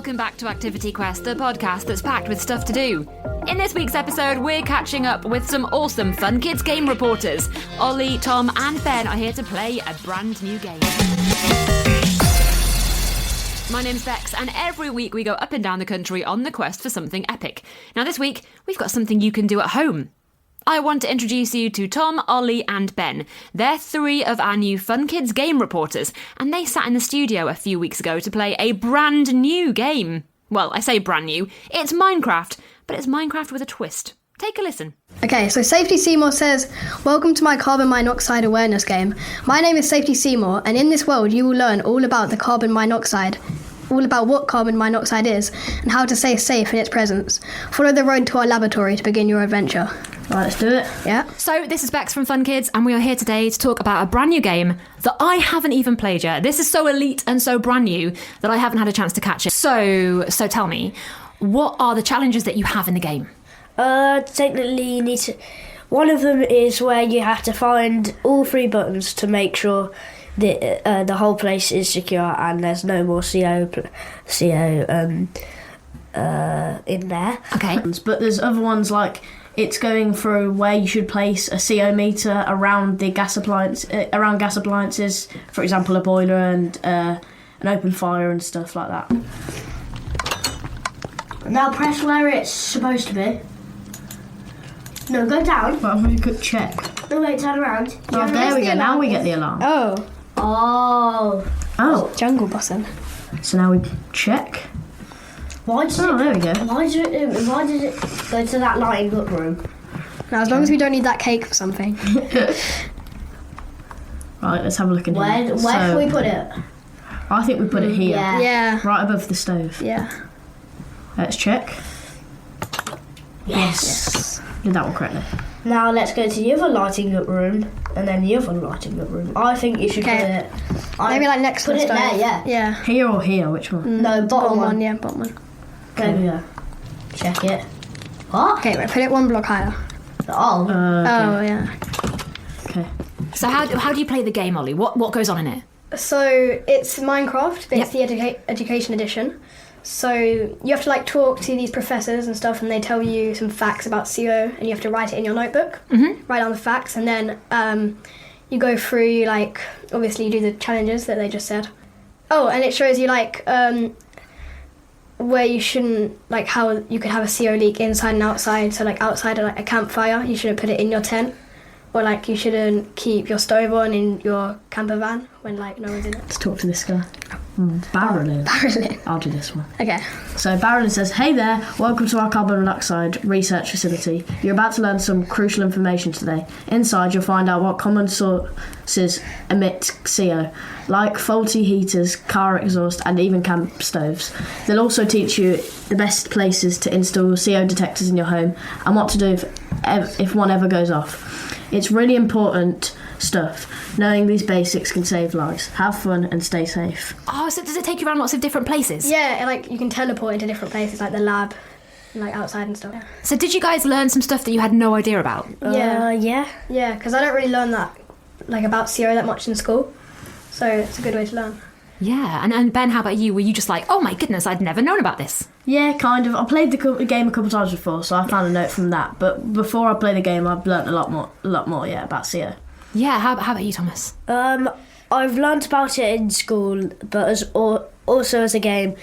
welcome back to Activity Quest, the podcast that's packed with stuff to do. In this week's episode, we're catching up with some awesome Fun Kids game reporters. Ollie, Tom and Ben are here to play a brand new game. My name's Bex, and every week we go up and down the country on the quest for something epic. Now this week, we've got something you can do at home. I want to introduce you to Tom, Ollie and Ben. They're three of our new Fun Kids game reporters, and they sat in the studio a few weeks ago to play a brand new game. Well, I say brand new, it's Minecraft, but it's Minecraft with a twist. Take a listen. Okay, so Safety Seymour says, "Welcome to my carbon monoxide awareness game. My name is Safety Seymour, and in this world you will learn all about the carbon monoxide. All about what carbon monoxide is, and how to stay safe in its presence. Follow the road to our laboratory to begin your adventure." Right, let's do it. Yeah. So this is Bex from Fun Kids, and we are here today to talk about a brand new game that I haven't even played yet. This is so elite and so brand new that I haven't had a chance to catch it. So tell me, what are the challenges that you have in the game? Technically you need to... One of them is where you have to find all three buttons to make sure that the whole place is secure and there's no more CO in there. Okay. But there's other ones like it's going through where you should place a CO meter around the gas appliances, for example, a boiler and an open fire and stuff like that. Now press where it's supposed to be. No, go down. But I'm going to quick check. No, wait, turn around. Oh, there we go. Now we get the alarm. Oh. Jungle button. So now we check. Why did there we go. Why did it go to that lighting up room? Now, as long as we don't need that cake for something. Right, let's have a look in Where here. can we put it? I think we put it here. Yeah. Right above the stove. Yeah. Let's check. Yes. Did that one correctly. Now let's go to the other lighting up room and then the other lighting up room. I think you should put it... Maybe like next to put the it stove. there, yeah. Yeah. Here or here? Which one? No, bottom one. Yeah, bottom one. There we go. Check it. What? Okay, right, put it one block higher. Oh. Oh, yeah. Okay. So how do you play the game, Ollie? What goes on in it? So it's Minecraft, but it's the education edition. So you have to like talk to these professors and stuff, and they tell you some facts about CO, and you have to write it in your notebook. Mm-hmm. Write down the facts, and then you go through like obviously you do the challenges that they just said. Oh, and it shows you like where you shouldn't, like how you could have a CO leak inside and outside. So like outside like a campfire, you shouldn't put it in your tent. Or like you shouldn't keep your stove on in your camper van when like no one's in it. Let's talk to this guy. Barrelin. Barrelin. I'll do this one. Okay. So Barrelin says, "Hey there, welcome to our carbon monoxide research facility. You're about to learn some crucial information today. Inside you'll find out what common sources emit CO, like faulty heaters, car exhaust and even camp stoves. They'll also teach you the best places to install CO detectors in your home and what to do if one ever goes off. It's really important stuff. Knowing these basics can save lives. Have fun and stay safe." Oh, so does it take you around lots of different places? Yeah, and, like you can teleport into different places, like the lab, and, like outside and stuff. Yeah. So did you guys learn some stuff that you had no idea about? Yeah, because I don't really learn that, like about CO that much in school, so it's a good way to learn. Yeah, and Ben, how about you? Were you just like, oh my goodness, I'd never known about this? Yeah, kind of. I played the game a couple of times before, so I found a note from that. But before I played the game, I've learnt a lot more, about CO. Yeah, how about you, Thomas? I've learnt about it in school, but also as a game,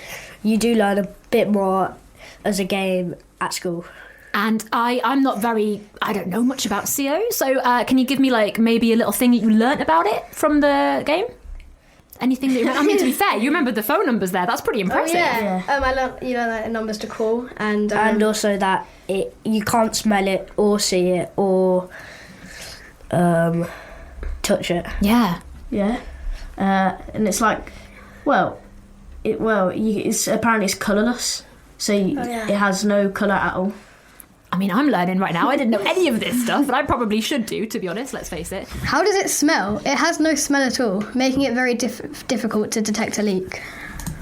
you do learn a bit more as a game at school. And I'm not I don't know much about CO, so can you give me like maybe a little thing that you learnt about it from the game? Anything that you remember? I mean, to be fair, you remember the phone numbers there. That's pretty impressive. Oh, yeah. I learned, like, numbers to call and also that you can't smell it or see it or touch it. Yeah. Yeah. And it's like, it's apparently it's colourless, so it has no colour at all. I mean, I'm learning right now. I didn't know any of this stuff, but I probably should do, to be honest, let's face it. How does it smell? It has no smell at all, making it very difficult to detect a leak.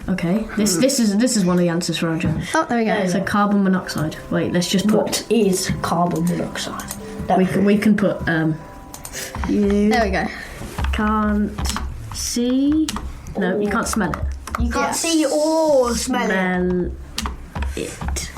Okay, this is one of the answers for our challenge. Oh, there we go. So carbon monoxide. Wait, let's just put... What is carbon monoxide? We can put... You there we go. can't see... No, you can't smell it. You can't see or smell it. it.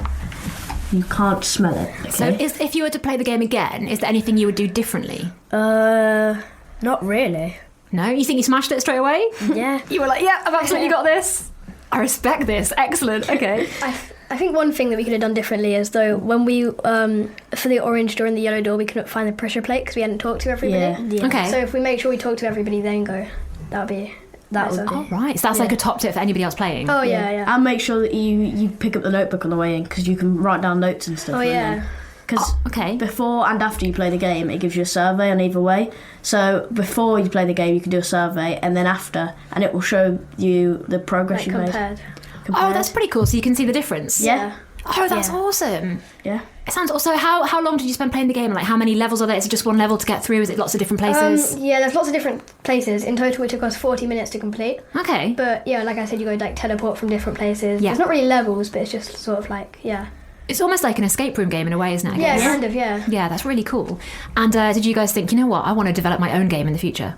You can't smell it. Okay? So if you were to play the game again, is there anything you would do differently? Not really. No? You think you smashed it straight away? Yeah. You were like, yeah, I've absolutely got this. I respect this. Excellent. Okay. I think one thing that we could have done differently is though when we for the orange door and the yellow door we couldn't find the pressure plate because we hadn't talked to everybody. Yeah. Okay. So if we make sure we talk to everybody then go, that would be nicer. All right. So that's like a top tip for anybody else playing. Oh yeah. And make sure that you pick up the notebook on the way in because you can write down notes and stuff. Oh yeah. Because Okay. before and after you play the game, it gives you a survey on either way. So before you play the game, you can do a survey, and then after, and it will show you the progress Like you made. compared. Oh, that's pretty cool. So you can see the difference. Yeah. Oh, that's awesome. Yeah. It sounds also. How long did you spend playing the game? Like, how many levels are there? Is it just one level to get through? Is it lots of different places? Yeah, there's lots of different places. In total, it took us 40 minutes to complete. Okay. But yeah, like I said, you go like teleport from different places. Yeah. It's not really levels, but it's just sort of like It's almost like an escape room game in a way, isn't it? I yeah, guess? kind of yeah. Yeah, that's really cool. And did you guys think, you know what, I want to develop my own game in the future?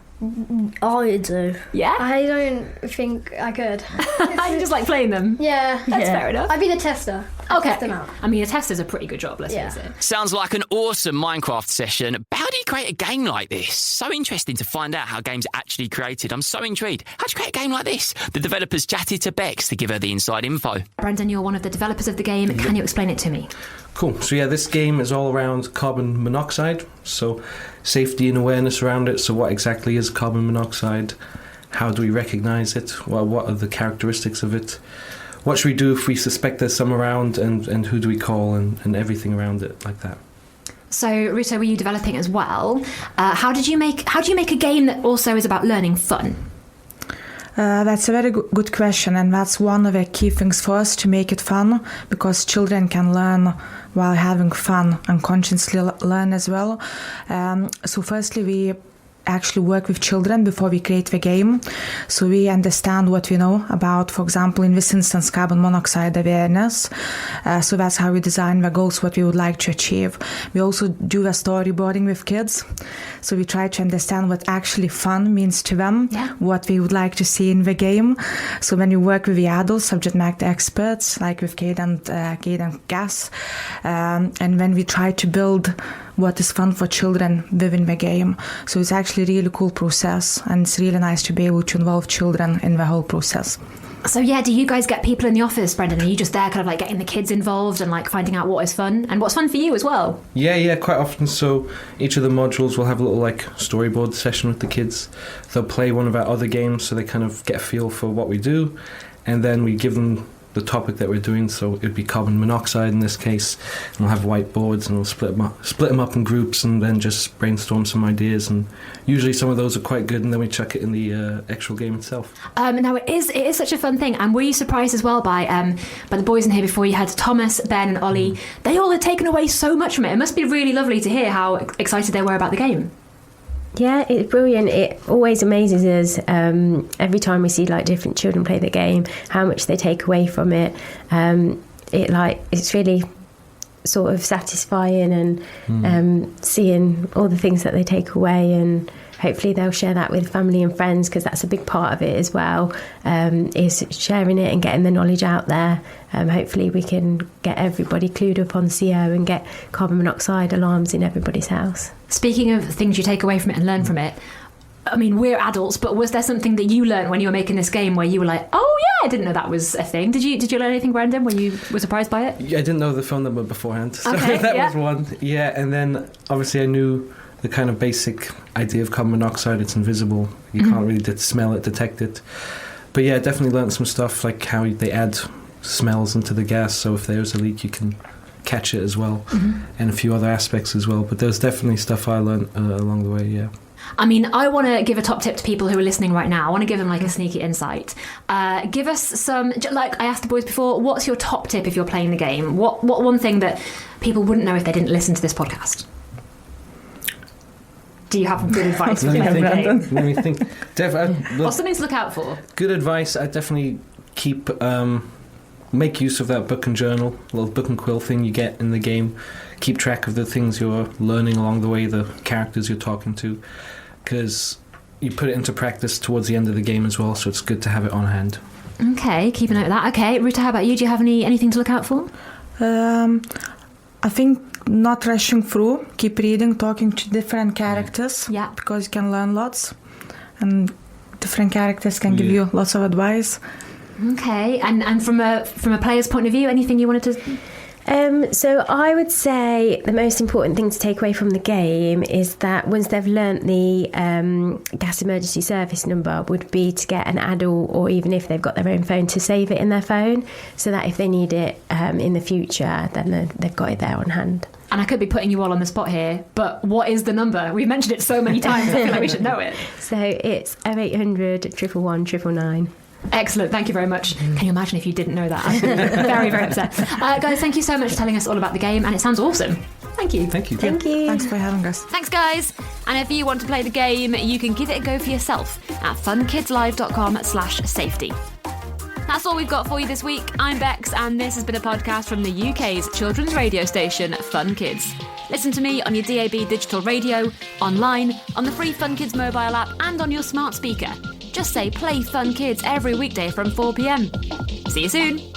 I do. Yeah? I don't think I could. I just like playing them. Yeah, That's fair enough. I'd be the tester. I'd Okay. test them out. I mean, a test is a pretty good job, let's Yeah. face it. Sounds like an awesome Minecraft session. But how do you create a game like this? So interesting to find out how games are actually created. I'm so intrigued. How do you create a game like this? The developers chatted to Bex to give her the inside info. Brendan, you're one of the developers of the game. Can you explain it to me? Cool. So yeah, this game is all around carbon monoxide. So safety and awareness around it. So what exactly is carbon monoxide? How do we recognise it? Well, what are the characteristics of it? What should we do if we suspect there's some around, and who do we call, and everything around it like that. So, Ruto, were you developing as well? How do you make a game that also is about learning fun? That's a very good question, and that's one of the key things for us to make it fun, because children can learn while having fun and consciously learn as well. So firstly, we actually work with children before we create the game, so we understand what we know about, for example, in this instance, carbon monoxide awareness. So that's how we design the goals, what we would like to achieve. We also do the storyboarding with kids, so we try to understand what actually fun means to them, what we would like to see in the game. So when we work with the adults, subject matter experts, like with Cadent, Gas, and when we try to build what is fun for children within the game. So it's actually a really cool process, and it's really nice to be able to involve children in the whole process. So yeah, do you guys get people in the office, Brendan? Are you just there kind of like getting the kids involved and like finding out what is fun and what's fun for you as well? Yeah, quite often. So each of the modules will have a little like storyboard session with the kids. They'll play one of our other games so they kind of get a feel for what we do, and then we give them the topic that we're doing. So it'd be carbon monoxide in this case, and we'll have whiteboards and we'll split them up in groups and then just brainstorm some ideas, and usually some of those are quite good, and then we chuck it in the actual game itself. Now it is such a fun thing, and were you surprised as well by the boys in here before? You had Thomas, Ben and Ollie. They all had taken away so much from it. It must be really lovely to hear how excited they were about the game. Yeah, it's brilliant. It always amazes us every time we see like different children play the game, how much they take away from it. It's really sort of satisfying, and seeing all the things that they take away, and hopefully they'll share that with family and friends, because that's a big part of it as well, is sharing it and getting the knowledge out there. Hopefully we can get everybody clued up on CO and get carbon monoxide alarms in everybody's house. Speaking of things you take away from it and learn from it, I mean, we're adults, but was there something that you learned when you were making this game where you were like, oh yeah, I didn't know that was a thing? Did you learn anything, Brendan, when you were surprised by it? Yeah, I didn't know the phone number beforehand, so Okay, that yeah. was one. Yeah, and then obviously I knew the kind of basic idea of carbon monoxide. It's invisible. You can't really smell it, detect it. But yeah, definitely learned some stuff like how they add smells into the gas, so if there's a leak you can catch it as well, and a few other aspects as well. But there's definitely stuff I learned along the way, yeah. I mean, I want to give a top tip to people who are listening right now. I want to give them like a sneaky insight. Give us some, like I asked the boys before, what's your top tip if you're playing the game? What one thing that people wouldn't know if they didn't listen to this podcast? Do you have good advice for playing the game? Let me think. Or something to look out for? Good advice. I definitely keep make use of that book and journal, little book and quill thing you get in the game. Keep track of the things you're learning along the way, the characters you're talking to, because you put it into practice towards the end of the game as well, so it's good to have it on hand. Okay, keep a note of that. Okay, Ruta, how about you? Do you have anything to look out for? I think not rushing through, keep reading, talking to different characters. Yeah. Because you can learn lots, and different characters can give you lots of advice. Okay, and from a player's point of view, anything you wanted to... So I would say the most important thing to take away from the game is that once they've learnt the gas emergency service number would be to get an adult, or even if they've got their own phone, to save it in their phone so that if they need it in the future, then they've got it there on hand. And I could be putting you all on the spot here, but what is the number? We've mentioned it so many times, I feel like we should know it. So it's 0800 111 999. Excellent, thank you very much. Can you imagine if you didn't know that? I'd be very, very upset. Guys, thank you so much for telling us all about the game, and it sounds awesome. Thank you. Thank you. Thank you. Thanks for having us. Thanks, guys. And if you want to play the game, you can give it a go for yourself at funkidslive.com/safety. That's all we've got for you this week. I'm Bex, and this has been a podcast from the UK's children's radio station, Fun Kids. Listen to me on your DAB digital radio, online, on the free Fun Kids mobile app, and on your smart speaker. Just say Play Fun Kids every weekday from 4 p.m. See you soon.